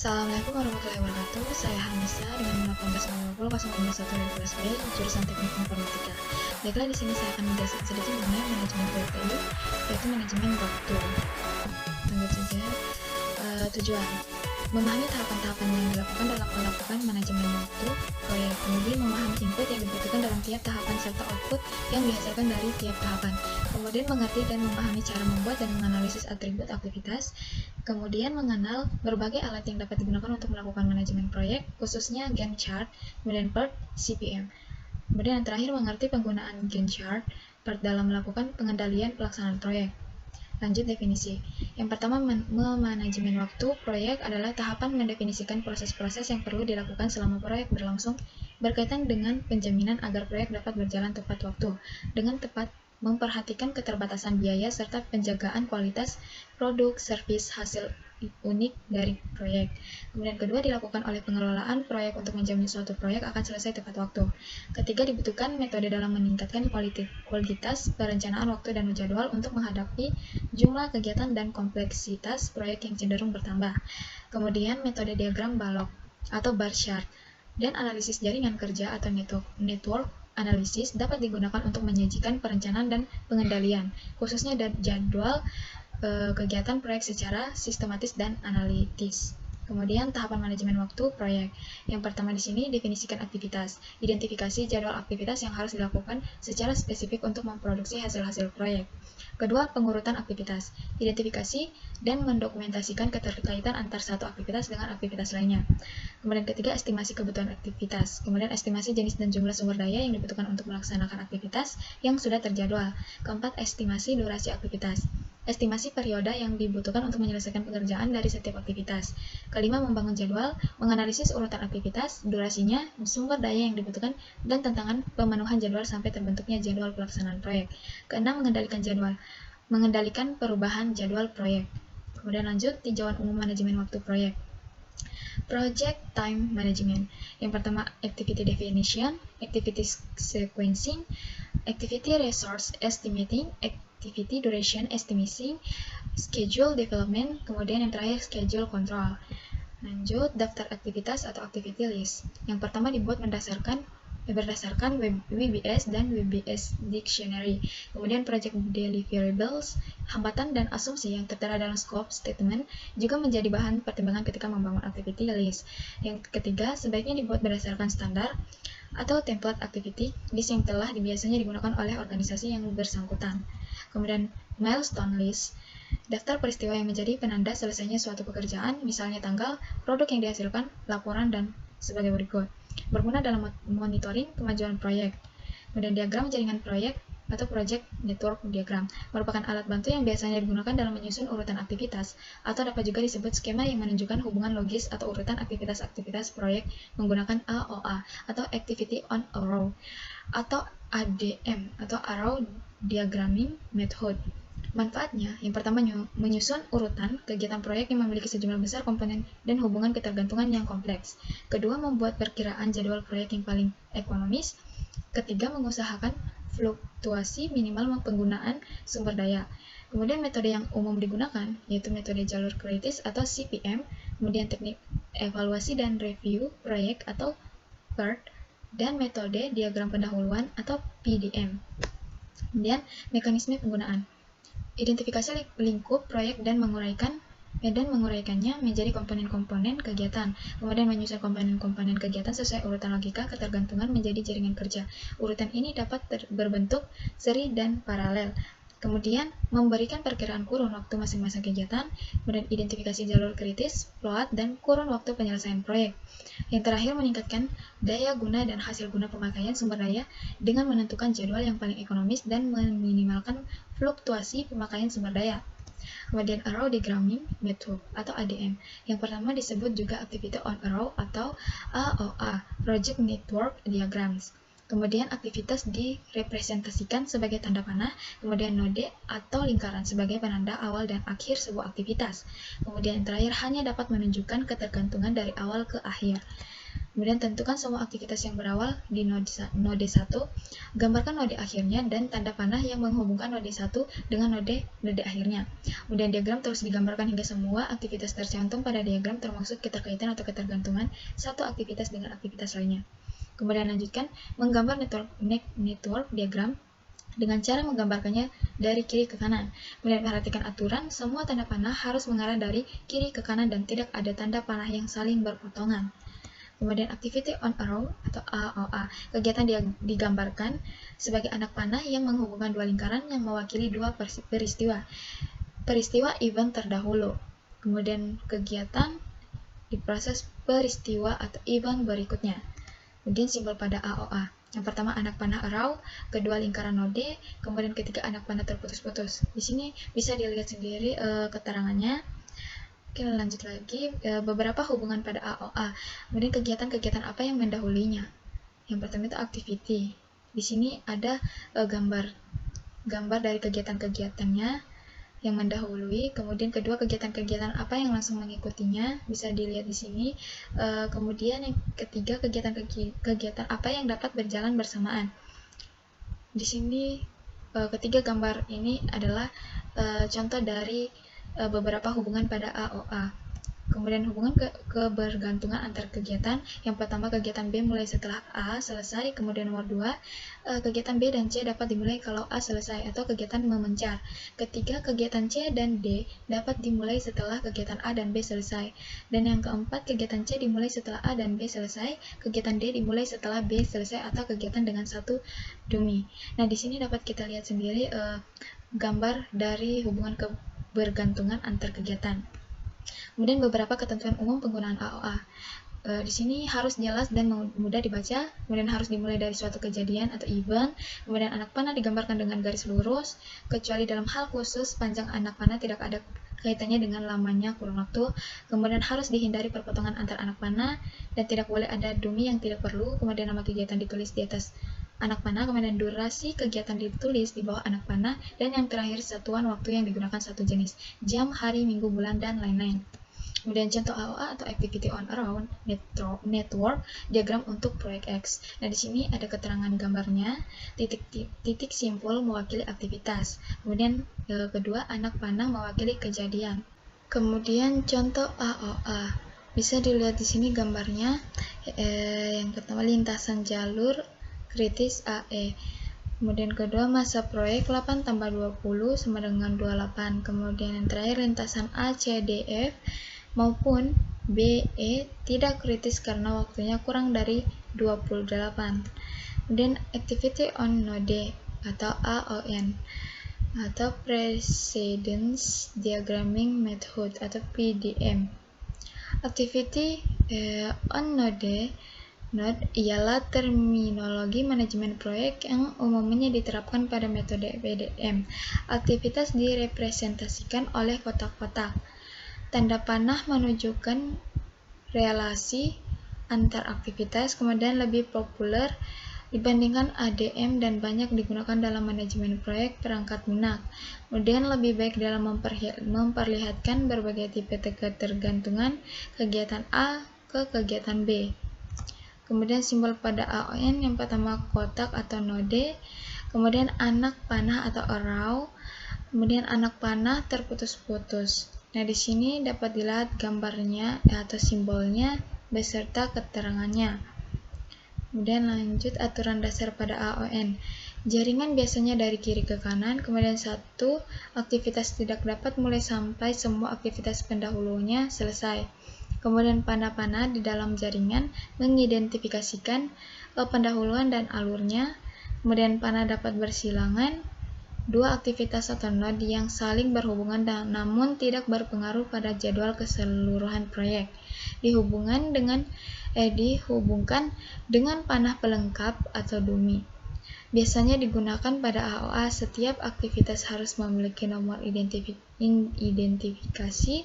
Assalamualaikum warahmatullahi wabarakatuh. Saya Hanisa dengan 1890 jurusan Teknik Informatika. Baiklah, di sini saya akan menjelaskan sedikit mengenai manajemen PPI, yaitu manajemen waktu. Lanjut saja. Tujuan: memahami tahapan-tahapan yang dilakukan dalam melakukan manajemen waktu proyek, kemudian memahami input yang dibutuhkan dalam tiap tahapan serta output yang dihasilkan dari tiap tahapan, kemudian mengerti dan memahami cara membuat dan menganalisis atribut aktivitas, kemudian mengenal berbagai alat yang dapat digunakan untuk melakukan manajemen proyek, khususnya Gantt chart, kemudian PERT, CPM. Kemudian yang terakhir, mengerti penggunaan Gantt chart, PERT dalam melakukan pengendalian pelaksanaan proyek. Lanjut definisi. Yang pertama, manajemen waktu proyek adalah tahapan mendefinisikan proses-proses yang perlu dilakukan selama proyek berlangsung berkaitan dengan penjaminan agar proyek dapat berjalan tepat waktu, dengan tepat memperhatikan keterbatasan biaya serta penjagaan kualitas produk, servis, hasil unik dari proyek. Kemudian kedua, dilakukan oleh pengelolaan proyek untuk menjamin suatu proyek akan selesai tepat waktu. Ketiga, dibutuhkan metode dalam meningkatkan kualitas perencanaan waktu dan jadwal untuk menghadapi jumlah kegiatan dan kompleksitas proyek yang cenderung bertambah. Kemudian metode diagram balok atau bar chart dan analisis jaringan kerja atau network analisis dapat digunakan untuk menyajikan perencanaan dan pengendalian, khususnya jadwal kegiatan proyek secara sistematis dan analitis. Kemudian tahapan manajemen waktu proyek. Yang pertama di sini definisikan aktivitas. Identifikasi jadwal aktivitas yang harus dilakukan secara spesifik untuk memproduksi hasil-hasil proyek. Kedua, pengurutan aktivitas. Identifikasi dan mendokumentasikan keterkaitan antar satu aktivitas dengan aktivitas lainnya. Kemudian ketiga, estimasi kebutuhan aktivitas. Kemudian estimasi jenis dan jumlah sumber daya yang dibutuhkan untuk melaksanakan aktivitas yang sudah terjadwal. Keempat, estimasi durasi aktivitas. Estimasi periode yang dibutuhkan untuk menyelesaikan pekerjaan dari setiap aktivitas. Kelima, membangun jadwal, menganalisis urutan aktivitas, durasinya, sumber daya yang dibutuhkan, dan tantangan pemenuhan jadwal sampai terbentuknya jadwal pelaksanaan proyek. Keenam, mengendalikan jadwal, mengendalikan perubahan jadwal proyek. Kemudian lanjut, tinjauan umum manajemen waktu proyek. Project Time Management. Yang pertama, Activity Definition, Activity Sequencing, Activity Resource Estimating, Activity Duration Estimation, Schedule Development, kemudian yang terakhir Schedule Control. Lanjut, daftar aktivitas atau Activity List. Yang pertama dibuat berdasarkan WBS dan WBS Dictionary. Kemudian Project Deliverables, hambatan dan asumsi yang tertera dalam scope statement juga menjadi bahan pertimbangan ketika membangun Activity List. Yang ketiga, sebaiknya dibuat berdasarkan standar atau template activity list yang telah biasanya digunakan oleh organisasi yang bersangkutan. Kemudian milestone list, daftar peristiwa yang menjadi penanda selesainya suatu pekerjaan, misalnya tanggal, produk yang dihasilkan, laporan, dan sebagai berikut. Berguna dalam monitoring kemajuan proyek. Kemudian diagram jaringan proyek atau project network diagram merupakan alat bantu yang biasanya digunakan dalam menyusun urutan aktivitas, atau dapat juga disebut skema yang menunjukkan hubungan logis atau urutan aktivitas-aktivitas proyek menggunakan AOA atau Activity on a Row atau ADM atau Arrow Diagramming Method. Manfaatnya, yang pertama, menyusun urutan kegiatan proyek yang memiliki sejumlah besar komponen dan hubungan ketergantungan yang kompleks. Kedua, membuat perkiraan jadwal proyek yang paling ekonomis. Ketiga, mengusahakan fluktuasi minimal penggunaan sumber daya. Kemudian metode yang umum digunakan, yaitu metode jalur kritis atau CPM, kemudian teknik evaluasi dan review proyek atau PERT, dan metode diagram pendahuluan atau PDM. Kemudian mekanisme penggunaan. Identifikasi lingkup proyek dan menguraikannya menjadi komponen-komponen kegiatan. Kemudian menyusun komponen-komponen kegiatan sesuai urutan logika ketergantungan menjadi jaringan kerja. Urutan ini dapat berbentuk seri dan paralel. Kemudian memberikan perkiraan kurun waktu masing-masing kegiatan, kemudian identifikasi jalur kritis, float, dan kurun waktu penyelesaian proyek. Yang terakhir, meningkatkan daya guna dan hasil guna pemakaian sumber daya dengan menentukan jadwal yang paling ekonomis dan meminimalkan fluktuasi pemakaian sumber daya. Kemudian Arrow Diagramming Method atau ADM. Yang pertama disebut juga Activity on a Row atau AOA, Project Network Diagrams. Kemudian aktivitas direpresentasikan sebagai tanda panah, kemudian node atau lingkaran sebagai penanda awal dan akhir sebuah aktivitas. Kemudian yang terakhir hanya dapat menunjukkan ketergantungan dari awal ke akhir. Kemudian tentukan semua aktivitas yang berawal di node 1, gambarkan node akhirnya dan tanda panah yang menghubungkan node 1 dengan node akhirnya. Kemudian diagram terus digambarkan hingga semua aktivitas tercantum pada diagram termasuk keterkaitan atau ketergantungan satu aktivitas dengan aktivitas lainnya. Kemudian lanjutkan menggambar network diagram dengan cara menggambarkannya dari kiri ke kanan. Kemudian perhatikan aturan, semua tanda panah harus mengarah dari kiri ke kanan dan tidak ada tanda panah yang saling berpotongan. Kemudian activity on a row atau AOA. Kegiatan digambarkan sebagai anak panah yang menghubungkan dua lingkaran yang mewakili dua peristiwa event terdahulu. Kemudian kegiatan di proses peristiwa atau event berikutnya. Kemudian simbol pada AOA. Yang pertama anak panah arrow, kedua lingkaran node, kemudian ketiga anak panah terputus-putus. Di sini bisa dilihat sendiri keterangannya. Oke, lanjut lagi, beberapa hubungan pada AOA. Kemudian kegiatan-kegiatan apa yang mendahulunya? Yang pertama itu activity. Di sini ada gambar dari kegiatan-kegiatannya yang mendahului. Kemudian kedua kegiatan-kegiatan apa yang langsung mengikutinya, bisa dilihat di sini. Kemudian yang ketiga kegiatan apa yang dapat berjalan bersamaan. Di sini ketiga gambar ini adalah contoh dari beberapa hubungan pada AOA. Kemudian hubungan kebergantungan antar kegiatan. Yang pertama kegiatan B mulai setelah A selesai. Kemudian nomor 2, kegiatan B dan C dapat dimulai kalau A selesai atau kegiatan memencar. Ketiga, kegiatan C dan D dapat dimulai setelah kegiatan A dan B selesai. Dan yang keempat, kegiatan C dimulai setelah A dan B selesai. Kegiatan D dimulai setelah B selesai atau kegiatan dengan satu dummy. Nah, di sini dapat kita lihat sendiri gambar dari hubungan kebergantungan antar kegiatan. Kemudian beberapa ketentuan umum penggunaan AOA. Di sini harus jelas dan mudah dibaca, kemudian harus dimulai dari suatu kejadian atau event, kemudian anak panah digambarkan dengan garis lurus, kecuali dalam hal khusus panjang anak panah tidak ada kaitannya dengan lamanya kurun waktu, kemudian harus dihindari perpotongan antar anak panah, dan tidak boleh ada dummy yang tidak perlu, kemudian nama kegiatan ditulis di atas anak panah, kemudian durasi kegiatan ditulis di bawah anak panah, dan yang terakhir satuan waktu yang digunakan satu jenis, jam, hari, minggu, bulan, dan lain-lain. Kemudian contoh AOA atau Activity on Around Network diagram untuk proyek X. Nah, di sini ada keterangan gambarnya, titik simpul mewakili aktivitas. Kemudian kedua, anak panah mewakili kejadian. Kemudian contoh AOA. Bisa dilihat di sini gambarnya. Yang pertama lintasan jalur kritis AE. Kemudian kedua masa proyek 8 tambah 20 sama dengan 28. Kemudian yang terakhir lintasan ACDF maupun BE tidak kritis karena waktunya kurang dari 28. Kemudian activity on node atau AON atau precedence diagramming method atau PDM. Activity on node ialah terminologi manajemen proyek yang umumnya diterapkan pada metode PDM. Aktivitas direpresentasikan oleh kotak-kotak. Tanda panah menunjukkan relasi antar aktivitas, kemudian lebih populer dibandingkan ADM dan banyak digunakan dalam manajemen proyek perangkat lunak. Kemudian lebih baik dalam memperlihatkan berbagai tipe ketergantungan kegiatan A ke kegiatan B. Kemudian simbol pada AON yang pertama kotak atau node, kemudian anak panah atau arrow, kemudian anak panah terputus-putus. Nah, di sini dapat dilihat gambarnya atau simbolnya beserta keterangannya. Kemudian lanjut aturan dasar pada AON. Jaringan biasanya dari kiri ke kanan, kemudian satu aktivitas tidak dapat mulai sampai semua aktivitas pendahulunya selesai. Kemudian panah-panah di dalam jaringan mengidentifikasikan pendahuluan dan alurnya. Kemudian panah dapat bersilangan. Dua aktivitas atau node yang saling berhubungan namun tidak berpengaruh pada jadwal keseluruhan proyek. Dihubungkan dengan panah pelengkap atau dummy. Biasanya digunakan pada AOA. Setiap aktivitas harus memiliki nomor identifikasi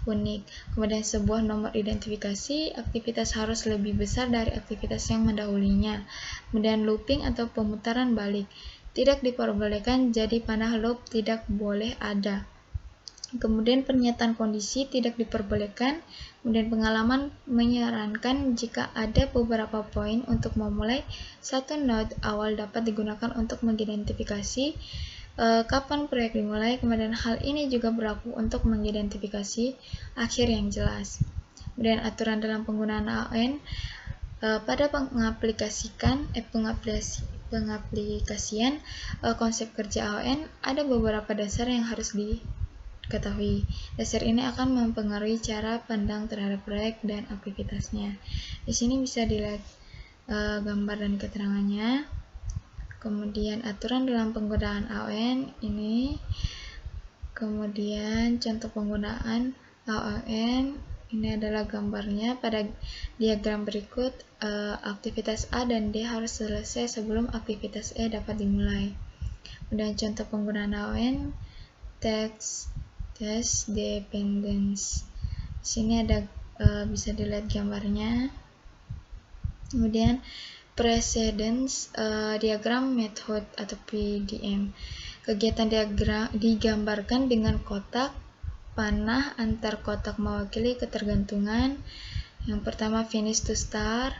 unik. Kemudian sebuah nomor identifikasi aktivitas harus lebih besar dari aktivitas yang mendahulunya. Kemudian looping atau pemutaran balik tidak diperbolehkan, jadi panah loop tidak boleh ada. Kemudian pernyataan kondisi tidak diperbolehkan. Kemudian pengalaman menyarankan jika ada beberapa poin untuk memulai satu node awal dapat digunakan untuk mengidentifikasi kapan proyek dimulai. Kemudian hal ini juga berlaku untuk mengidentifikasi akhir yang jelas. Kemudian aturan dalam penggunaan AON pada pengaplikasian konsep kerja AON ada beberapa dasar yang harus diketahui. Dasar ini akan mempengaruhi cara pandang terhadap proyek dan aktivitasnya. Di sini bisa dilihat gambar dan keterangannya. Kemudian aturan dalam penggunaan AON ini. Kemudian contoh penggunaan AON. Ini adalah gambarnya. Pada diagram berikut, aktivitas A dan D harus selesai sebelum aktivitas E dapat dimulai. Kemudian contoh penggunaan AON, test dependence. Di sini ada bisa dilihat gambarnya. Kemudian precedence diagram method atau PDM. Kegiatan diagram digambarkan dengan kotak panah antar kotak mewakili ketergantungan. Yang pertama finish to start,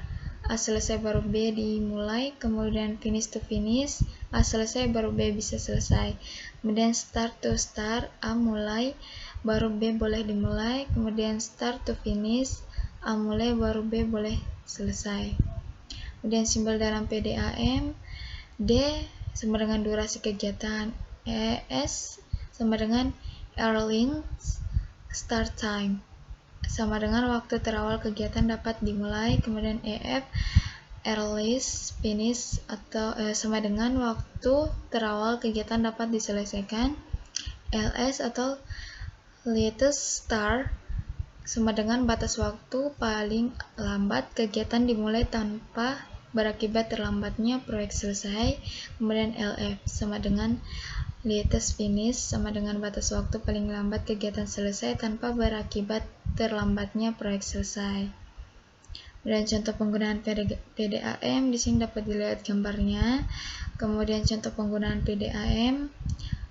A selesai baru B dimulai. Kemudian finish to finish, A selesai baru B bisa selesai. Kemudian start to start, A mulai baru B boleh dimulai. Kemudian start to finish, A mulai baru B boleh selesai. Kemudian simbol dalam PDAM, D sama dengan durasi kegiatan, ES sama dengan earliest start time, sama dengan waktu terawal kegiatan dapat dimulai. Kemudian EF earliest finish atau sama dengan waktu terawal kegiatan dapat diselesaikan. LS atau latest start sama dengan batas waktu paling lambat kegiatan dimulai tanpa berakibat terlambatnya proyek selesai. Kemudian LF sama dengan latest finish sama dengan batas waktu paling lambat kegiatan selesai tanpa berakibat terlambatnya proyek selesai. Dan contoh penggunaan PDAM di sini dapat dilihat gambarnya. Kemudian contoh penggunaan PDAM,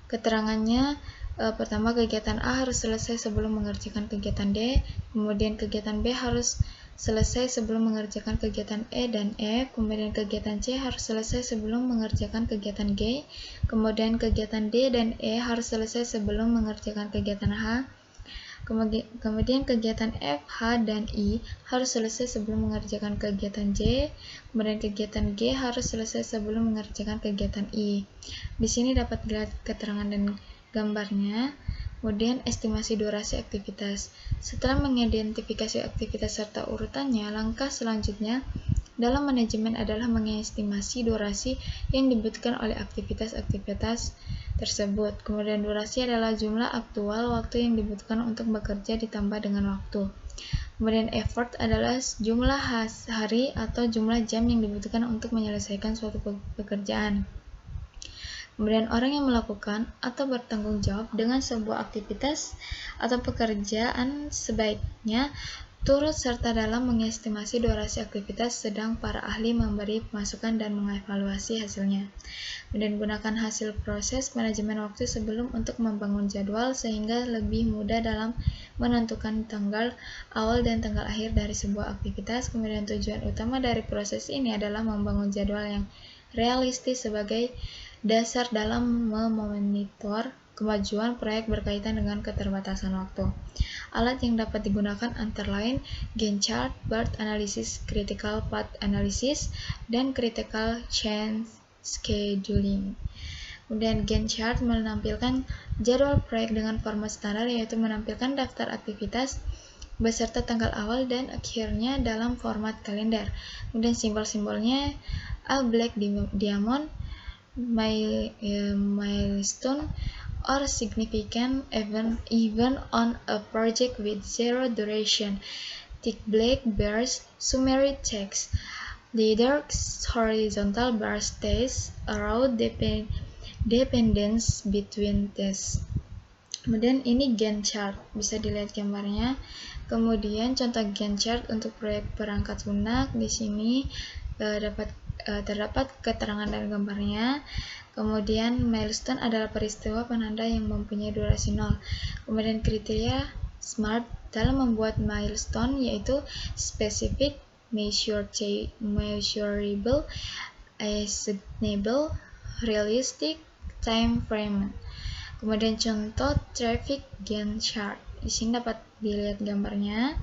keterangannya pertama kegiatan A harus selesai sebelum mengerjakan kegiatan D. Kemudian kegiatan B harus selesai sebelum mengerjakan kegiatan E dan F. Kemudian kegiatan C harus selesai sebelum mengerjakan kegiatan G. Kemudian kegiatan D dan E harus selesai sebelum mengerjakan kegiatan H. Kemudian kegiatan F, H, dan I harus selesai sebelum mengerjakan kegiatan J. Kemudian kegiatan G harus selesai sebelum mengerjakan kegiatan I. Di sini dapat dilihat keterangan dan gambarnya. Kemudian estimasi durasi aktivitas. Setelah mengidentifikasi aktivitas serta urutannya, langkah selanjutnya dalam manajemen adalah mengestimasi durasi yang dibutuhkan oleh aktivitas-aktivitas tersebut. Kemudian durasi adalah jumlah aktual waktu yang dibutuhkan untuk bekerja ditambah dengan waktu. Kemudian effort adalah jumlah hari atau jumlah jam yang dibutuhkan untuk menyelesaikan suatu pekerjaan. Kemudian orang yang melakukan atau bertanggung jawab dengan sebuah aktivitas atau pekerjaan sebaiknya turut serta dalam mengestimasi durasi aktivitas, sedang para ahli memberi masukan dan mengevaluasi hasilnya. Kemudian gunakan hasil proses manajemen waktu sebelum untuk membangun jadwal sehingga lebih mudah dalam menentukan tanggal awal dan tanggal akhir dari sebuah aktivitas. Kemudian tujuan utama dari proses ini adalah membangun jadwal yang realistis sebagai dasar dalam memonitor kemajuan proyek berkaitan dengan keterbatasan waktu. Alat yang dapat digunakan antara lain Gantt chart, BART analysis, critical path analysis, dan critical change scheduling. Kemudian Gantt chart menampilkan jadwal proyek dengan format standar, yaitu menampilkan daftar aktivitas beserta tanggal awal dan akhirnya dalam format kalender. Kemudian simbol-simbolnya A black diamond, milestone or significant event on a project with zero duration. Thick black bars summary text. The dark horizontal bars states around dependence between tasks. Kemudian ini Gantt chart, bisa dilihat gambarnya. Kemudian contoh Gantt chart untuk proyek perangkat lunak di sini dapat terdapat keterangan dan gambarnya. Kemudian milestone adalah peristiwa penanda yang mempunyai durasi 0. Kemudian kriteria SMART dalam membuat milestone yaitu specific, measurable, achievable, realistic, time frame. Kemudian contoh traffic Gantt chart. Di sini dapat dilihat gambarnya.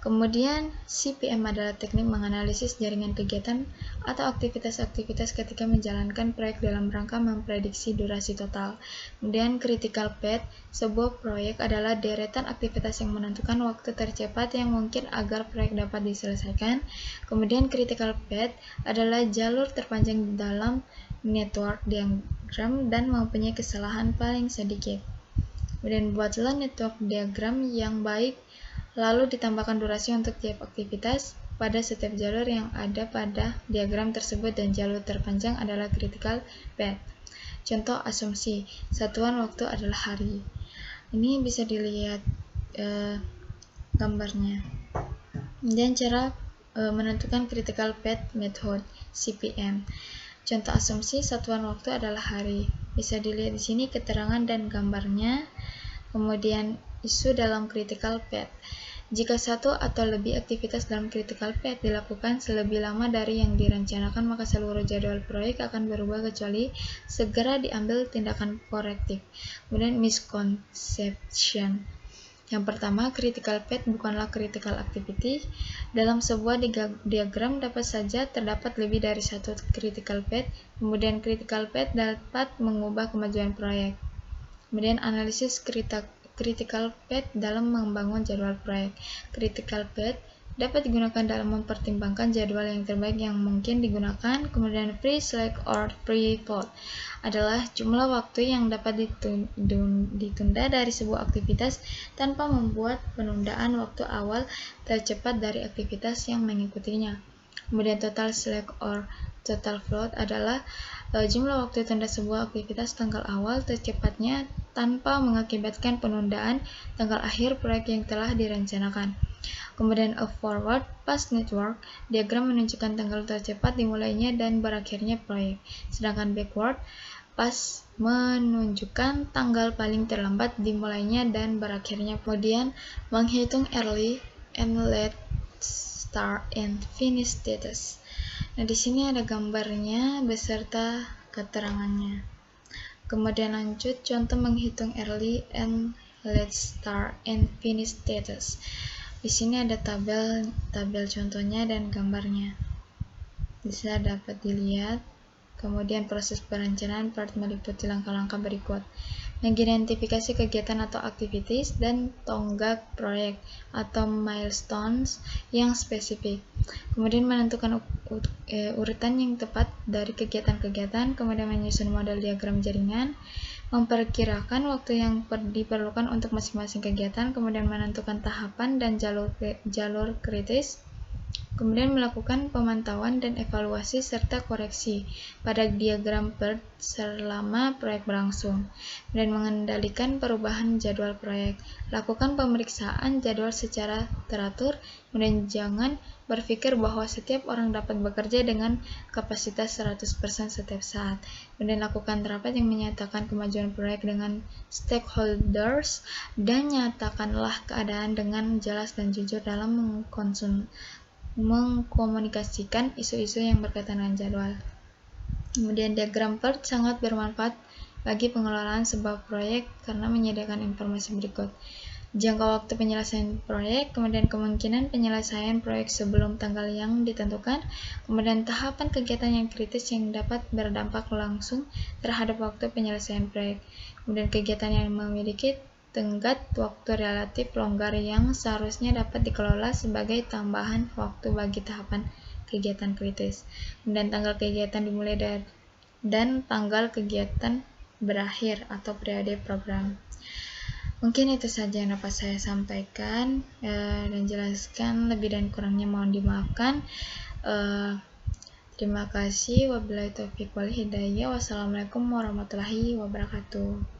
Kemudian CPM adalah teknik menganalisis jaringan kegiatan atau aktivitas-aktivitas ketika menjalankan proyek dalam rangka memprediksi durasi total. Kemudian critical path, sebuah proyek adalah deretan aktivitas yang menentukan waktu tercepat yang mungkin agar proyek dapat diselesaikan. Kemudian critical path adalah jalur terpanjang dalam network diagram dan mempunyai kesalahan paling sedikit. Kemudian buatlah network diagram yang baik, lalu ditambahkan durasi untuk tiap aktivitas pada setiap jalur yang ada pada diagram tersebut dan jalur terpanjang adalah critical path. Contoh asumsi, satuan waktu adalah hari. Ini bisa dilihat gambarnya. Dan cara menentukan critical path method CPM. Contoh asumsi, satuan waktu adalah hari. Bisa dilihat di sini keterangan dan gambarnya. Kemudian isu dalam critical path. Jika satu atau lebih aktivitas dalam critical path dilakukan selebih lama dari yang direncanakan, maka seluruh jadwal proyek akan berubah kecuali segera diambil tindakan korektif. Kemudian misconception. Yang pertama, critical path bukanlah critical activity. Dalam sebuah diagram dapat saja terdapat lebih dari satu critical path. Kemudian critical path dapat mengubah kemajuan proyek. Kemudian analisis critical path dalam membangun jadwal proyek. Critical path dapat digunakan dalam mempertimbangkan jadwal yang terbaik yang mungkin digunakan. Kemudian free slack or free fall adalah jumlah waktu yang dapat ditunda dari sebuah aktivitas tanpa membuat penundaan waktu awal tercepat dari aktivitas yang mengikutinya. Kemudian total slack or total float adalah jumlah waktu tunda sebuah aktivitas tanggal awal tercepatnya tanpa mengakibatkan penundaan tanggal akhir proyek yang telah direncanakan. Kemudian a forward path network, diagram menunjukkan tanggal tercepat dimulainya dan berakhirnya proyek. Sedangkan backward path menunjukkan tanggal paling terlambat dimulainya dan berakhirnya. Kemudian menghitung early and late start and finish status. Nah, di sini ada gambarnya beserta keterangannya. Kemudian lanjut contoh menghitung early and late start and finish status. Di sini ada tabel contohnya dan gambarnya. Bisa dapat dilihat. Kemudian proses perencanaan part meliputi langkah-langkah berikut. Mengidentifikasi kegiatan atau activities dan tonggak proyek atau milestones yang spesifik. Kemudian menentukan urutan yang tepat dari kegiatan-kegiatan, kemudian menyusun model diagram jaringan, memperkirakan waktu yang diperlukan untuk masing-masing kegiatan, kemudian menentukan tahapan dan jalur kritis, kemudian melakukan pemantauan dan evaluasi serta koreksi pada diagram PERT selama proyek berlangsung, dan mengendalikan perubahan jadwal proyek. Lakukan pemeriksaan jadwal secara teratur, kemudian jangan berpikir bahwa setiap orang dapat bekerja dengan kapasitas 100% setiap saat. Kemudian lakukan rapat yang menyatakan kemajuan proyek dengan stakeholders dan nyatakanlah keadaan dengan jelas dan jujur dalam mengkomunikasikan isu-isu yang berkaitan dengan jadwal. Kemudian diagram PERT sangat bermanfaat bagi pengelolaan sebuah proyek karena menyediakan informasi berikut. Jangka waktu penyelesaian proyek, kemudian kemungkinan penyelesaian proyek sebelum tanggal yang ditentukan, kemudian tahapan kegiatan yang kritis yang dapat berdampak langsung terhadap waktu penyelesaian proyek, kemudian kegiatan yang memiliki tenggat waktu relatif longgar yang seharusnya dapat dikelola sebagai tambahan waktu bagi tahapan kegiatan kritis. Kemudian tanggal kegiatan dimulai dan tanggal kegiatan berakhir atau periode program. Mungkin itu saja yang dapat saya sampaikan dan jelaskan. Lebih dan kurangnya mohon dimaafkan. Terima kasih. Wabillahi taufiq wal hidayah. Wassalamualaikum warahmatullahi wabarakatuh.